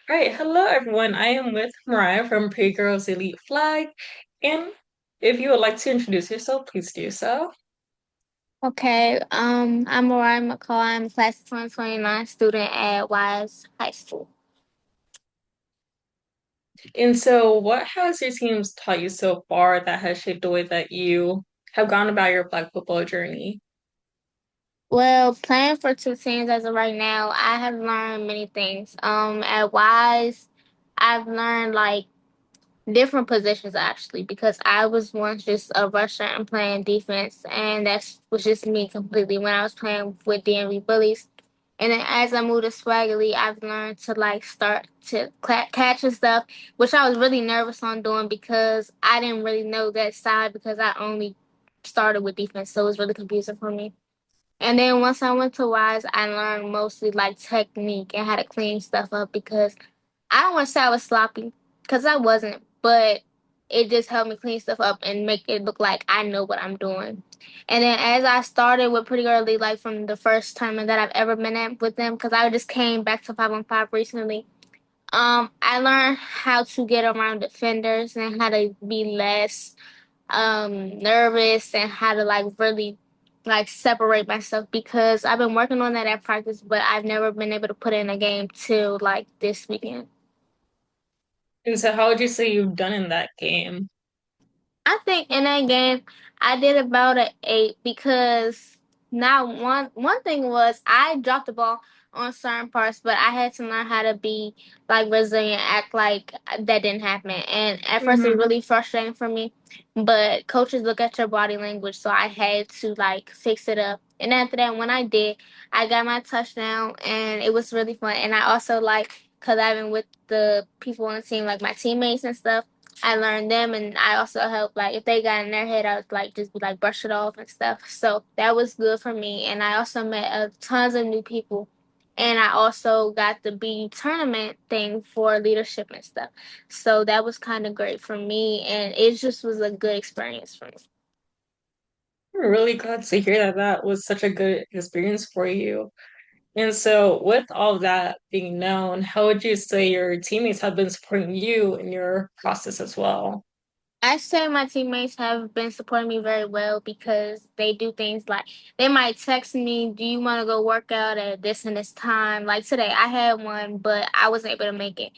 All right, hello everyone. I am with Mariah from Pretty Girls Elite Flag, and if you would like to introduce yourself, please do so. Okay, I'm Mariah Mackall. I'm a class of 2029 student at Wise High School. And so, what has your teams taught you so far that has shaped the way that you have gone about your flag football journey? Well, playing for two teams as of right now, I have learned many things. At Wise, I've learned like different positions actually because I was once just a rusher and playing defense, and that was just me completely when I was playing with DMV bullies. And then as I moved to Swaggerly, I've learned to like start to catch and stuff, which I was really nervous on doing because I didn't really know that side because I only started with defense, so it was really confusing for me. And then once I went to Wise, I learned mostly like technique and how to clean stuff up because I don't want to say I was sloppy because I wasn't, but it just helped me clean stuff up and make it look like I know what I'm doing. And then as I started with pretty early, like from the first tournament that I've ever been at with them, because I just came back to 5-on-5 recently. I learned how to get around defenders and how to be less nervous and how to like really like separate myself because I've been working on that at practice, but I've never been able to put in a game till like this weekend. And so, how would you say you've done in that game? I think in that game I did about an 8 because now one thing was I dropped the ball on certain parts, but I had to learn how to be like resilient, act like that didn't happen. And at first it was Hmm. really frustrating for me, but coaches look at your body language, so I had to like fix it up. And after that, when I did, I got my touchdown, and it was really fun. And I also like because I've been with the people on the team, like my teammates and stuff. I learned them, and I also helped like if they got in their head, I would like just be like brush it off and stuff. So that was good for me, and I also met tons of new people, and I also got the B tournament thing for leadership and stuff. So that was kind of great for me, and it just was a good experience for me. I'm really glad to hear that that was such a good experience for you. And so, with all of that being known, how would you say your teammates have been supporting you in your process as well? I say my teammates have been supporting me very well because they do things like they might text me, "Do you want to go work out at this and this time?" Like today, I had one, but I wasn't able to make it.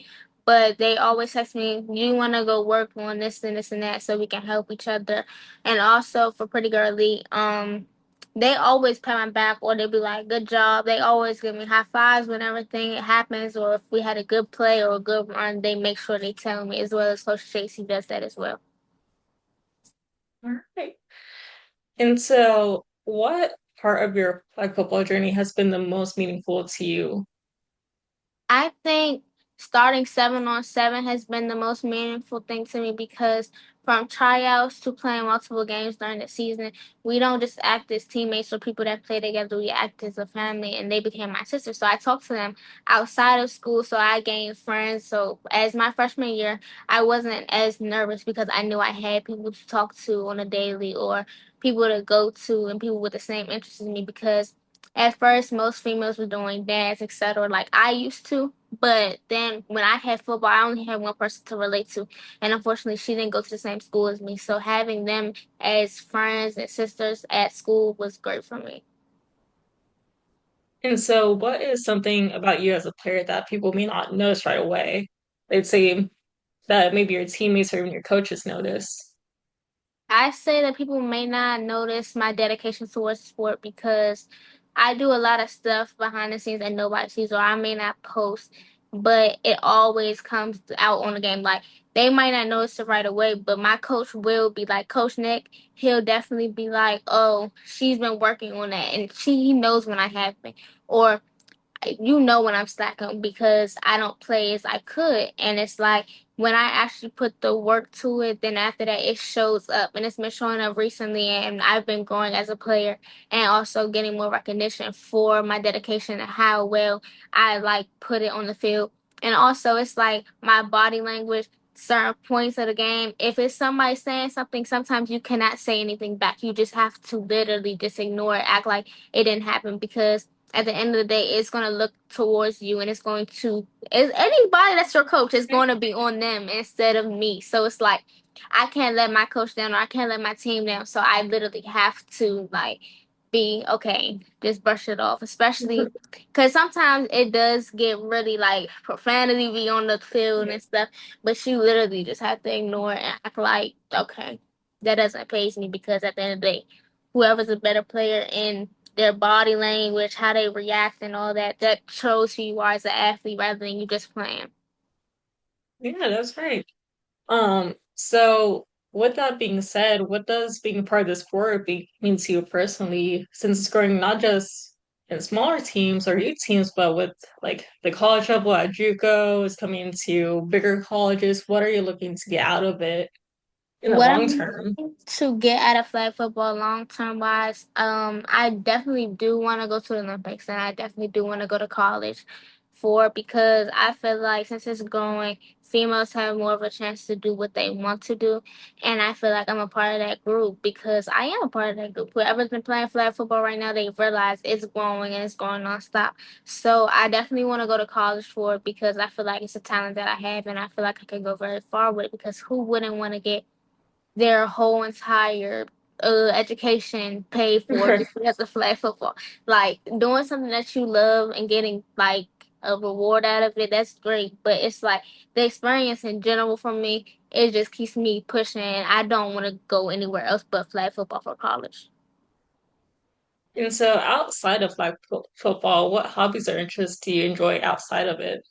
But they always text me, "Do you want to go work on this and this and that so we can help each other?" And also for Pretty Girly, they always pat my back or they'll be like, "Good job." They always give me high fives when everything happens, or if we had a good play or a good run, they make sure they tell me, as well as Coach Tracy does that as well. All right. And so, what part of your flag football journey has been the most meaningful to you? I think starting 7-on-7 has been the most meaningful thing to me because from tryouts to playing multiple games during the season, we don't just act as teammates or people that play together. We act as a family, and they became my sisters. So I talked to them outside of school, so I gained friends. So as my freshman year, I wasn't as nervous because I knew I had people to talk to on a daily or people to go to and people with the same interests as me because at first most females were doing dance, etc. like I used to. But then when I had football, I only had one person to relate to. And unfortunately she didn't go to the same school as me. So having them as friends and sisters at school was great for me. And so, what is something about you as a player that people may not notice right away? They'd say that maybe your teammates or even your coaches notice. I say that people may not notice my dedication towards the sport because I do a lot of stuff behind the scenes that nobody sees, or I may not post, but it always comes out on the game. Like they might not notice it right away, but my coach will be like, Coach Nick, he'll definitely be like, "Oh, she's been working on that," and he knows when I have been, or when I'm slacking because I don't play as I could. And it's like when I actually put the work to it, then after that it shows up. And it's been showing up recently, and I've been growing as a player and also getting more recognition for my dedication and how well I like put it on the field. And also it's like my body language, certain points of the game. If it's somebody saying something, sometimes you cannot say anything back. You just have to literally just ignore it, act like it didn't happen because at the end of the day, it's going to look towards you and it's anybody that's your coach is going to be on them instead of me. So it's like, I can't let my coach down or I can't let my team down. So I literally have to like be okay, just brush it off, especially because sometimes it does get really like profanity be on the field and stuff, but you literally just have to ignore it and act like, okay, that doesn't faze me because at the end of the day, whoever's a better player in their body language, how they react, and all that, that shows who you are as an athlete rather than you just playing. Yeah, that's right. So with that being said, what does being a part of the sport mean to you personally, since it's growing not just in smaller teams or youth teams, but with like the college level at JUCO, is coming to bigger colleges, what are you looking to get out of it in the What long I'm term? looking to get out of flag football long term wise, I definitely do want to go to the Olympics and I definitely do want to go to college for because I feel like since it's growing, females have more of a chance to do what they want to do. And I feel like I'm a part of that group because I am a part of that group. Whoever's been playing flag football right now, they realize it's growing and it's growing nonstop. So I definitely want to go to college for it because I feel like it's a talent that I have and I feel like I can go very far with it because who wouldn't want to get their whole entire education paid for just because of flag football. Like doing something that you love and getting like a reward out of it, that's great. But it's like the experience in general for me, it just keeps me pushing. I don't want to go anywhere else but flag football for college. And so outside of like football, what hobbies or interests do you enjoy outside of it?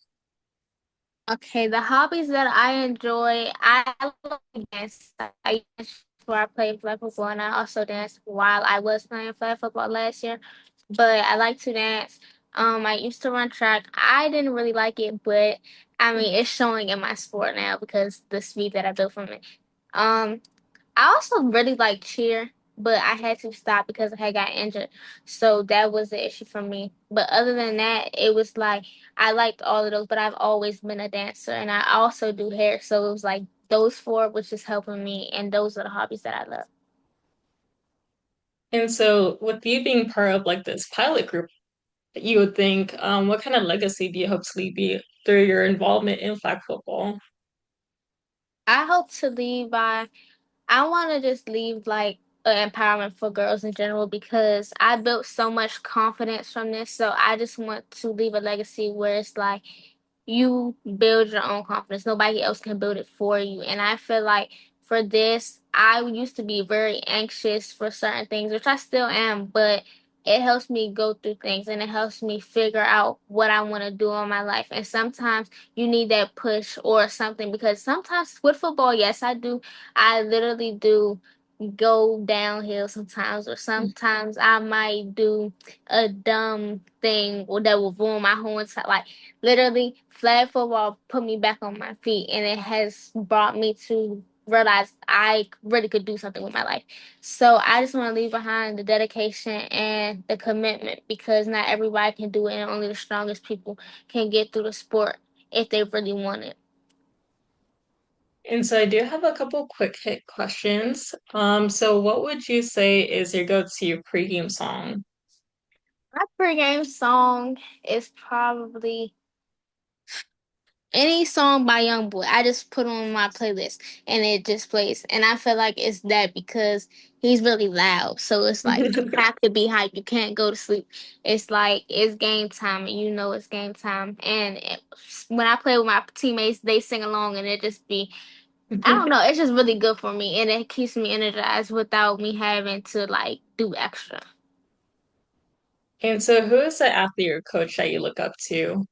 Okay, the hobbies that I enjoy, I love to dance. I dance before I played flag football, and I also danced while I was playing flag football last year. But I like to dance. I used to run track. I didn't really like it, but I mean, it's showing in my sport now because the speed that I built from it. Um, I also really like cheer, but I had to stop because I had got injured. So that was the issue for me. But other than that, it was like I liked all of those, but I've always been a dancer and I also do hair. So it was like those four was just helping me and those are the hobbies that I love. And so with you being part of like this pilot group, you would think, what kind of legacy do you hope to leave through your involvement in flag football? I hope to leave by I want to just leave like empowerment for girls in general because I built so much confidence from this. So I just want to leave a legacy where it's like you build your own confidence. Nobody else can build it for you. And I feel like for this, I used to be very anxious for certain things, which I still am, but it helps me go through things and it helps me figure out what I want to do in my life. And sometimes you need that push or something because sometimes with football, yes, I do. I literally do go downhill sometimes, or sometimes I might do a dumb thing or that will ruin my whole entire like literally flag football put me back on my feet and it has brought me to realize I really could do something with my life. So I just want to leave behind the dedication and the commitment because not everybody can do it and only the strongest people can get through the sport if they really want it. And so I do have a couple quick hit questions. So what would you say is your go-to pregame song? My pregame song is probably any song by Youngboy. I just put on my playlist and it just plays. And I feel like it's that because he's really loud. So it's like you have to be hyped. You can't go to sleep. It's like it's game time and you know it's game time. And when I play with my teammates, they sing along and it just be I don't know, it's just really good for me and it keeps me energized without me having to like do extra. And so who is the athlete or coach that you look up to?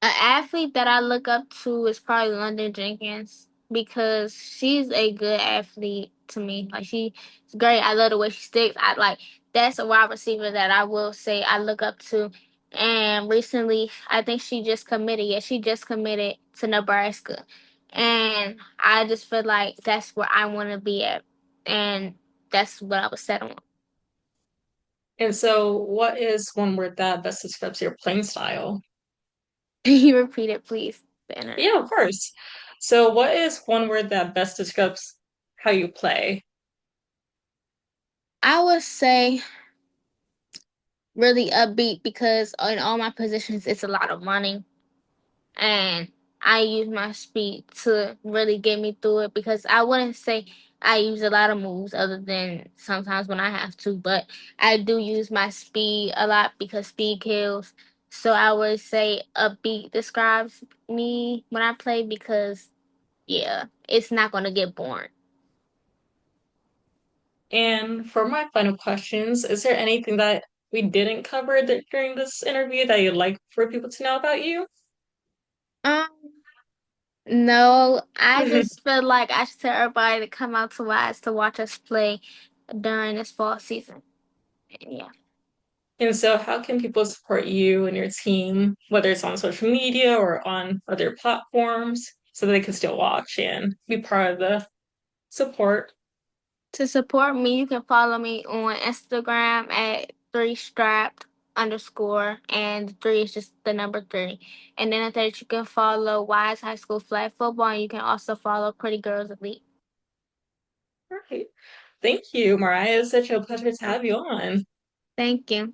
An athlete that I look up to is probably London Jenkins because she's a good athlete to me. Like she's great. I love the way she sticks. I like that's a wide receiver that I will say I look up to. And recently, I think she just committed. Yeah, she just committed to Nebraska, and I just feel like that's where I want to be at, and that's what I was set on. And so what is one word that best describes your playing style? Can you repeat it, please? The internet. Yeah, of course. So what is one word that best describes how you play? I would say really upbeat because in all my positions it's a lot of money, and I use my speed to really get me through it because I wouldn't say I use a lot of moves other than sometimes when I have to, but I do use my speed a lot because speed kills. So I would say upbeat describes me when I play because yeah, it's not gonna get boring. And for my final questions, is there anything that we didn't cover during this interview that you'd like for people to know about you? Um, no, I just feel like I should tell everybody to come out to Wise to watch us play during this fall season. And yeah. And so, how can people support you and your team, whether it's on social media or on other platforms, so that they can still watch and be part of the support? To support me, you can follow me on Instagram at 3strapped underscore, and the three is just the number three. And then at that, you can follow Wise High School Flag Football, and you can also follow Pretty Girls Elite. All right. Thank you, Mariah. It's such a pleasure to have you on. Thank you.